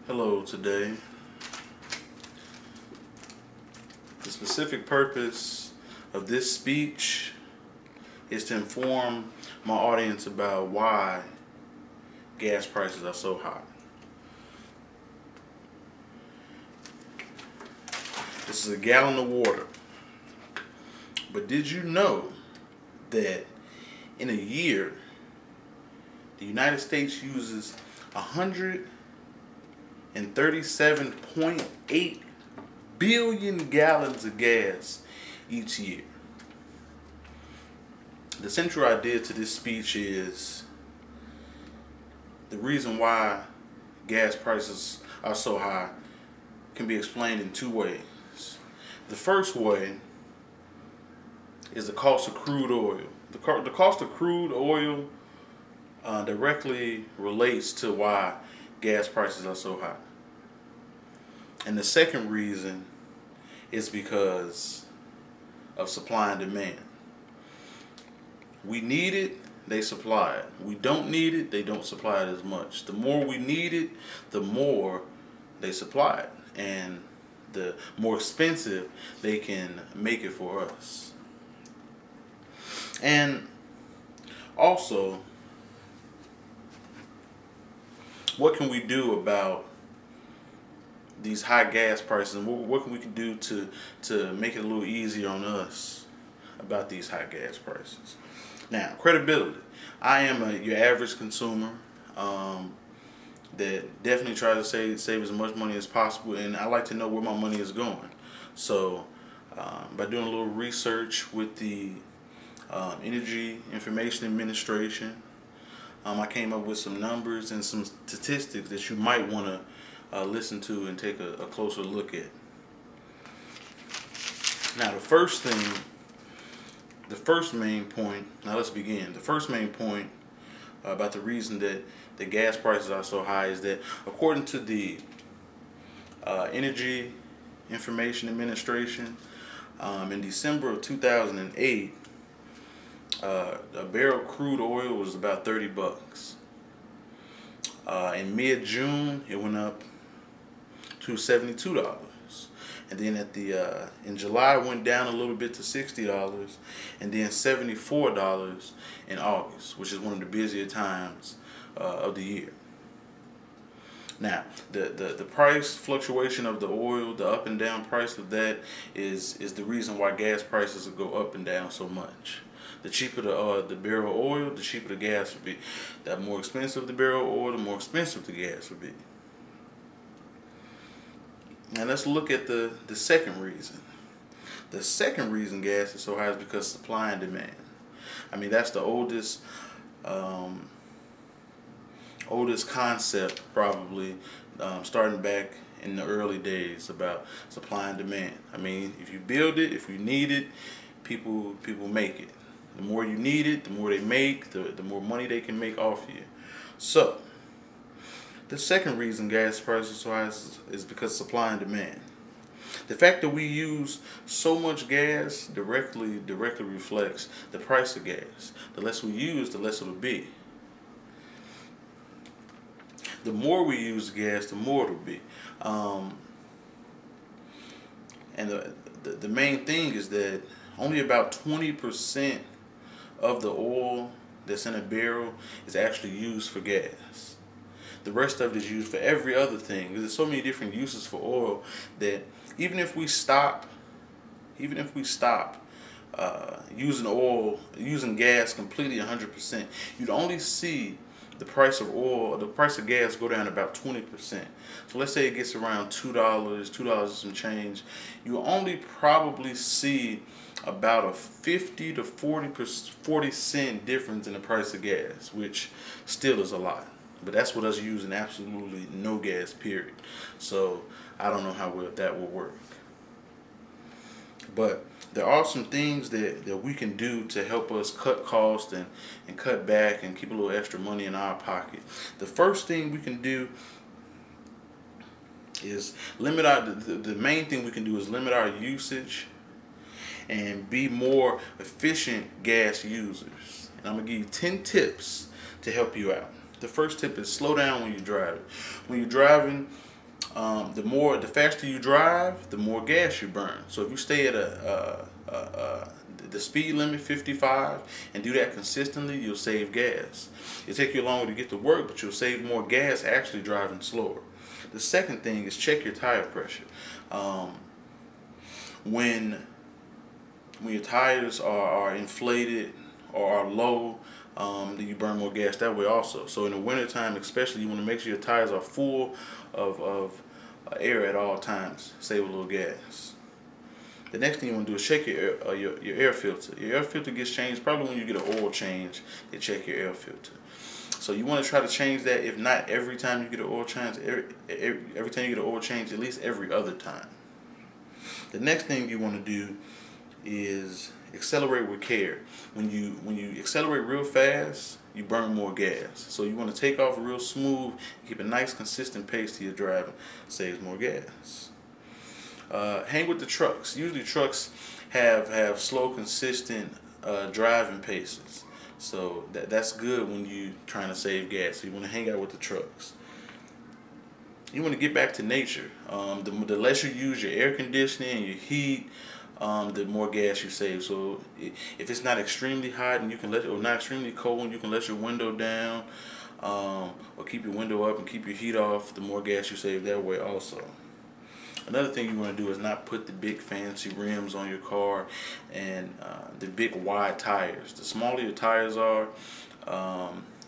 Hello, today. The specific purpose of this speech is to inform my audience about why gas prices are so high. This is a gallon of water. But did you know that in a year, the United States uses 137.8 billion gallons of gas each year? The central idea to this speech is the reason why gas prices are so high can be explained in two ways. The first way is the cost of crude oil. The cost of crude oil directly relates to why gas prices are so high. And the second reason is because of supply and demand. We need it, they supply it. We don't need it, they don't supply it as much. The more we need it, the more they supply it. And the more expensive they can make it for us. And also, what can we do about these high gas prices, and what can we do to make it a little easier on us about these high gas prices? Now, credibility. I am your average consumer that definitely tries to save as much money as possible, and I like to know where my money is going. So by doing a little research with the Energy Information Administration, I came up with some numbers and some statistics that you might want to listen to and take a closer look at. Now, the first main point, now let's begin. The first main point about the reason that the gas prices are so high is that according to the Energy Information Administration, in December of 2008, a barrel of crude oil was about $30. In mid-June, it went up to $72. And then in July, it went down a little bit to $60, and then $74 in August, which is one of the busier times of the year. Now, the price fluctuation of the oil, the up and down price of that is the reason why gas prices will go up and down so much. The cheaper the barrel of oil, the cheaper the gas would be. The more expensive the barrel of oil, the more expensive the gas would be. Now let's look at the second reason. The second reason gas is so high is because of supply and demand. I mean, that's the oldest oldest concept probably, starting back in the early days about supply and demand. I mean, if you build it, if you need it, people make it. The more you need it, the more they make, the more money they can make off you. So, the second reason gas prices rise is because supply and demand. The fact that we use so much gas directly reflects the price of gas. The less we use, the less it'll be. The more we use gas, the more it'll be. And the main thing is that only about 20% of the oil that's in a barrel is actually used for gas. The rest of it is used for every other thing. There's so many different uses for oil that even if we stop using gas completely 100%, you'd only see the price of oil, the price of gas go down about 20%. So let's say it gets around $2 and some change. You only probably see about a 50 to 40 cent difference in the price of gas, which still is a lot. But that's with us using absolutely no gas, period. So I don't know how that will work. But there are some things that we can do to help us cut costs and cut back and keep a little extra money in our pocket. The first thing we can do is limit the main thing we can do is limit our usage and be more efficient gas users. And I'm going to give you 10 tips to help you out. The first tip is slow down when you're driving. When you're driving, the faster you drive, the more gas you burn. So if you stay at the speed limit 55 and do that consistently, you'll save gas. It'll take you longer to get to work, but you'll save more gas actually driving slower. The second thing is check your tire pressure. When your tires are inflated or are low, then you burn more gas that way also. So in the wintertime especially, you want to make sure your tires are full of air at all times. Save a little gas. The next thing you want to do is check your air filter. Your air filter gets changed probably when you get an oil change. They check your air filter. So you want to try to change that, if not every time you get an oil change, every time you get an oil change, at least every other time. The next thing you want to do is accelerate with care. When you accelerate real fast, you burn more gas. So you want to take off real smooth, keep a nice consistent pace to your driving, saves more gas. Hang with the trucks. Usually trucks have slow, consistent driving paces. So that's good when you're trying to save gas. So you want to hang out with the trucks. You want to get back to nature. The less you use your air conditioning and your heat, the more gas you save. So if it's not extremely hot and you can or not extremely cold and you can let your window down, or keep your window up and keep your heat off, the more gas you save that way also. Another thing you want to do is not put the big fancy rims on your car and the big wide tires. The smaller your tires are,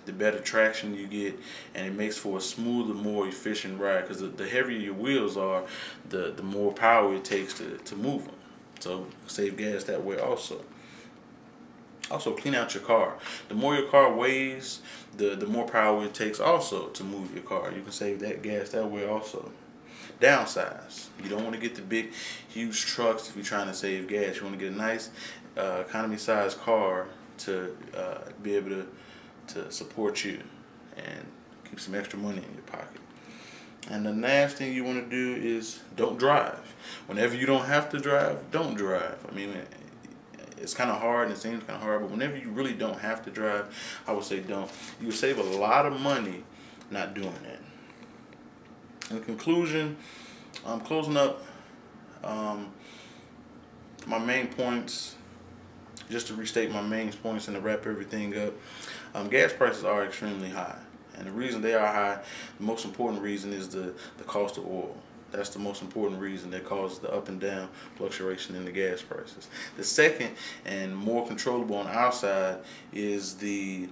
the better traction you get, and it makes for a smoother, more efficient ride, because the heavier your wheels are, the more power it takes to move them. So save gas that way also. Also, clean out your car. The more your car weighs, the more power it takes also to move your car. You can save that gas that way also. Downsize. You don't want to get the big, huge trucks if you're trying to save gas. You want to get a nice economy-sized car to be able to support you and keep some extra money in your pocket. And the last thing you want to do is don't drive. Whenever you don't have to drive, don't drive. I mean, it's kind of hard and it seems kind of hard, but whenever you really don't have to drive, I would say don't. You will save a lot of money not doing that. In conclusion, I'm closing up my main points. Just to restate my main points and to wrap everything up, gas prices are extremely high. And the reason they are high, the most important reason is the cost of oil. That's the most important reason that causes the up and down fluctuation in the gas prices. The second and more controllable on our side is the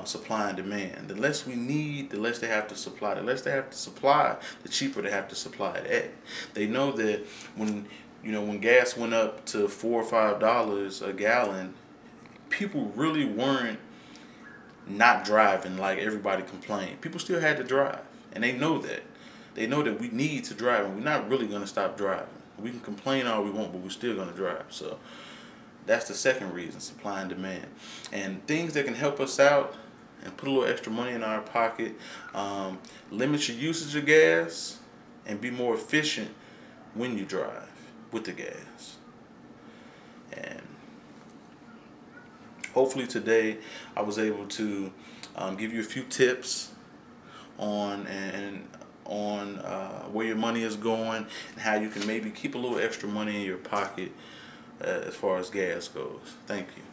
supply and demand. The less we need, the less they have to supply. The less they have to supply, the cheaper they have to supply it at. They know that when gas went up to $4 or $5 a gallon, people really weren't not driving like everybody complained. People still had to drive, and they know that. They know that we need to drive, and we're not really going to stop driving. We can complain all we want, but we're still going to drive. So that's the second reason, supply and demand. And things that can help us out and put a little extra money in our pocket, limit your usage of gas and be more efficient when you drive with the gas. And hopefully today I was able to give you a few tips on where your money is going and how you can maybe keep a little extra money in your pocket as far as gas goes. Thank you.